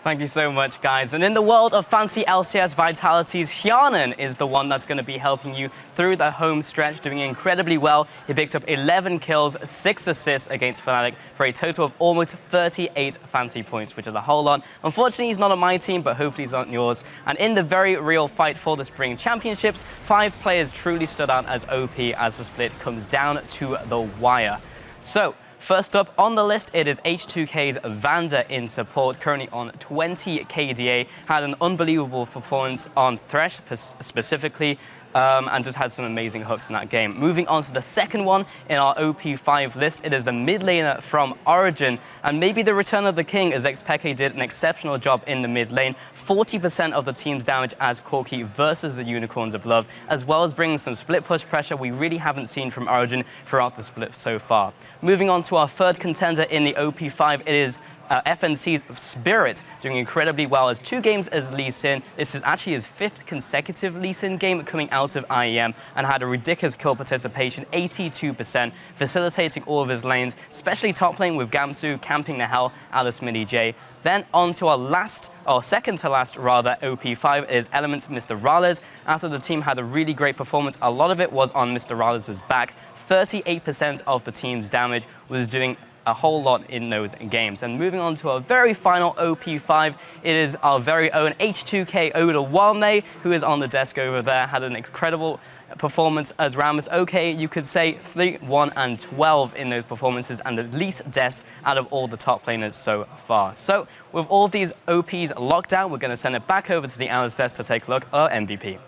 Thank you so much, guys. And in the world of fancy LCS vitalities, Hyanan is the one that's going to be helping you through the home stretch, doing incredibly well. He picked up 11 kills, 6 assists against Fnatic for a total of almost 38 fancy points, which is a whole lot. Unfortunately, he's not on my team, but hopefully he's on yours. And in the very real fight for the Spring Championships, 5 players truly stood out as OP as the split comes down to the wire. So, first up on the list, it is H2K's Vander in support, currently on 20 KDA. Had an unbelievable performance on Thresh specifically, and just had some amazing hooks in that game. Moving on to the second one in our OP5 list, it is the mid laner from Origin, and maybe the return of the king, as Xpeke did an exceptional job in the mid lane. 40% of the team's damage as Corki versus the Unicorns of Love, as well as bringing some split push pressure we really haven't seen from Origin throughout the split so far. Moving on to our third contender in the OP5, it is FNC's Spirit, doing incredibly well as 2 games as Lee Sin. This is actually his 5th consecutive Lee Sin game coming out of IEM, and had a ridiculous kill participation, 82%, facilitating all of his lanes, especially top lane with Gamsu camping the hell out of Smitty J. Then on to our last, or second to last rather, OP5 is Elements Mr. Rales. After the team had a really great performance, a lot of it was on Mr. Rales' back. 38% of the team's damage was doing a whole lot in those games. And moving on to our very final OP5, it is our very own H2K Oda Walne, who is on the desk over there, had an incredible performance as Rammus. Okay, you could say 3, 1, and 12 in those performances, and the least deaths out of all the top laners so far. So with all these OPs locked down, we're going to send it back over to the analyst desk to take a look at our MVP.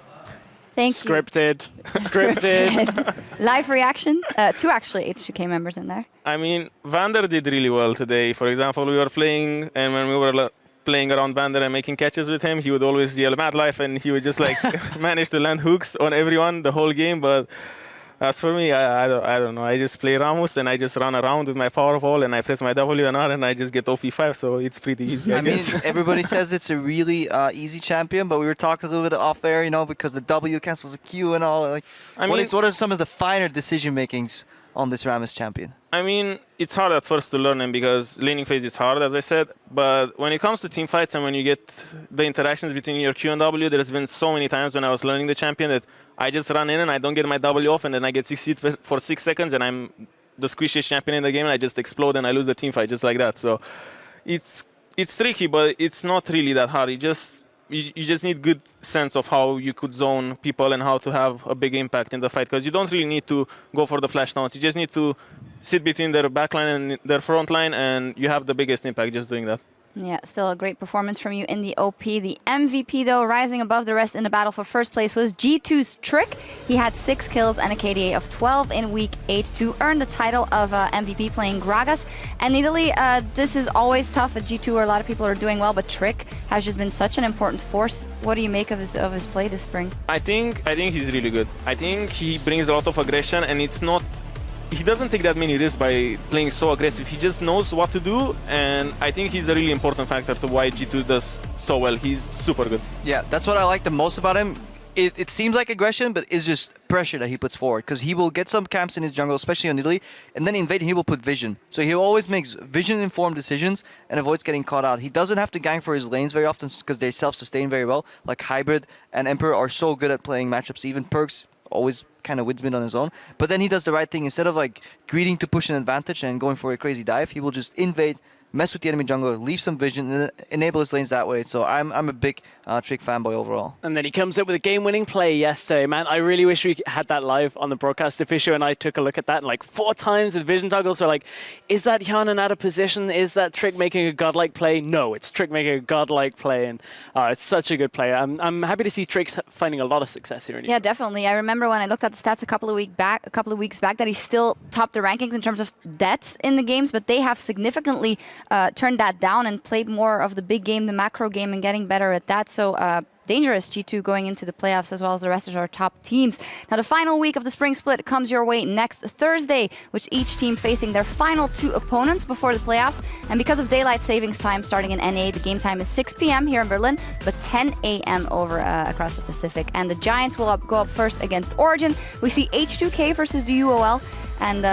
Thank Scripted. Scripted. Live reaction. 2 actually H2K members in there. I mean, Vander did really well today. For example, we were playing, and when we were playing around Vander and making catches with him, he would always yell "Mad Life," and he would just like manage to land hooks on everyone the whole game. But as for me, I don't know. I just play Rammus and I just run around with my power ball and I press my W and R and I just get OP5, so it's pretty easy, I guess. mean, everybody says it's a really easy champion, but we were talking a little bit off air, you know, because the W cancels the Q and all. Like, what are some of the finer decision makings on this Rammus champion? I mean, it's hard at first to learn him because laning phase is hard, as I said. But when it comes to team fights and when you get the interactions between your Q and W, there's been so many times when I was learning the champion that I just run in and I don't get my W off, and then I get 60 for 6 seconds and I'm the squishiest champion in the game and I just explode and I lose the team fight just like that. So it's tricky, but it's not really that hard. You just need good sense of how you could zone people and how to have a big impact in the fight, because you don't really need to go for the flash downs. You just need to sit between their backline and their front line, and you have the biggest impact just doing that. Yeah, still a great performance from you in the OP. The MVP, though, rising above the rest in the battle for first place was G2's Trick. He had 6 kills and a KDA of 12 in Week 8 to earn the title of MVP playing Gragas. And Italy, this is always tough at G2 where a lot of people are doing well, but Trick has just been such an important force. What do you make of his play this spring? I think he's really good. I think he brings a lot of aggression, and he doesn't take that many risks by playing so aggressive. He just knows what to do, and I think he's a really important factor to why G2 does so well. He's super good. Yeah, that's what I like the most about him. It seems like aggression, but it's just pressure that he puts forward, because he will get some camps in his jungle, especially on Italy, and then invade, he will put vision. So he always makes vision-informed decisions and avoids getting caught out. He doesn't have to gank for his lanes very often because they self-sustain very well. Like Hybrid and Emperor are so good at playing matchups. Even Perks always kind of wins mid on his own. But then he does the right thing. Instead of like greeding to push an advantage and going for a crazy dive, he will just invade, mess with the enemy jungler, leave some vision, and enable his lanes that way. So I'm a big Trick fanboy overall. And then he comes up with a game-winning play yesterday. Man, I really wish we had that live on the broadcast. Official and I took a look at that, and like 4 times with vision toggle. So like, is that Hyanan out of position? Is that Trick making a godlike play? No, it's Trick making a godlike play, and it's such a good play. I'm happy to see Trick finding a lot of success here. Yeah, definitely. I remember when I looked at the stats a couple of weeks back that he still topped the rankings in terms of deaths in the games, but they have significantly turned that down and played more of the big game, the macro game, and getting better at that. So dangerous. G2 going into the playoffs as well as the rest of our top teams. Now, the final week of the spring split comes your way next Thursday, with each team facing their final 2 opponents before the playoffs. And because of daylight savings time starting in NA, the game time is 6 p.m. here in Berlin, but 10 a.m. over across the Pacific. And the Giants will go up first against Origin. We see H2K versus the UOL. And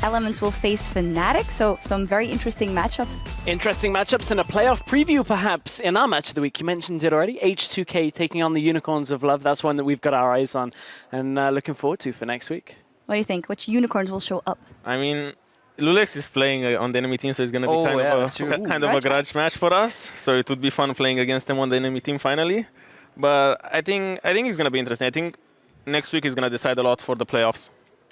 Elements will face Fnatic, so some very interesting matchups. Interesting matchups and a playoff preview, perhaps, in our match of the week. You mentioned it already. H2K taking on the Unicorns of Love. That's one that we've got our eyes on and looking forward to for next week. What do you think? Which Unicorns will show up? I mean, Lulex is playing on the enemy team, so it's going to be kind of a grudge match for us. So it would be fun playing against them on the enemy team finally. But I think it's going to be interesting. I think next week is going to decide a lot for the playoffs.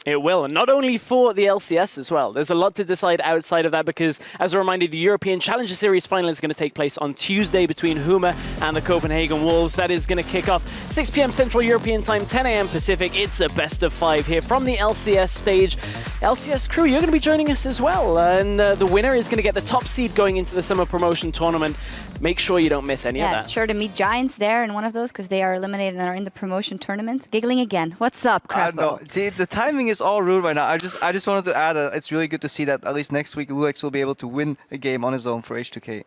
It will, and not only for the LCS as well. There's a lot to decide outside of that because, as a reminder, the European Challenger Series final is going to take place on Tuesday between Huma and the Copenhagen Wolves. That is going to kick off 6 p.m. Central European Time, 10 a.m. Pacific. It's a best of 5 here from the LCS stage. LCS crew, you're going to be joining us as well, and the winner is going to get the top seed going into the summer promotion tournament. Make sure you don't miss any of that. Sure to meet Giants there in one of those because they are eliminated and are in the promotion tournament. Giggling again. What's up, Crappo? No, see, the timing is all rude right now. I just wanted to add, it's really good to see that at least next week Lulex will be able to win a game on his own for H2K.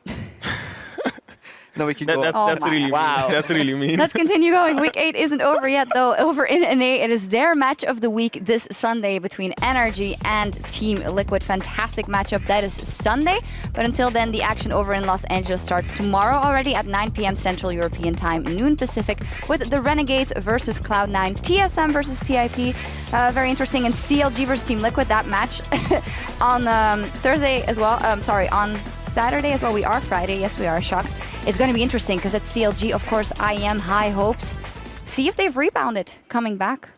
No, we can go. That's really mean. Wow. That's really mean. Let's continue going. Week 8 isn't over yet, though. Over in NA, it is their match of the week this Sunday between NRG and Team Liquid. Fantastic matchup. That is Sunday. But until then, the action over in Los Angeles starts tomorrow already at 9 p.m. Central European Time, noon Pacific, with the Renegades versus Cloud9, TSM versus TIP. Very interesting. And CLG versus Team Liquid, that match on Thursday as well. On Saturday as well. We are Friday. Yes, we are. Shocks. It's going to be interesting because at CLG, of course, IEM high hopes. See if they've rebounded coming back.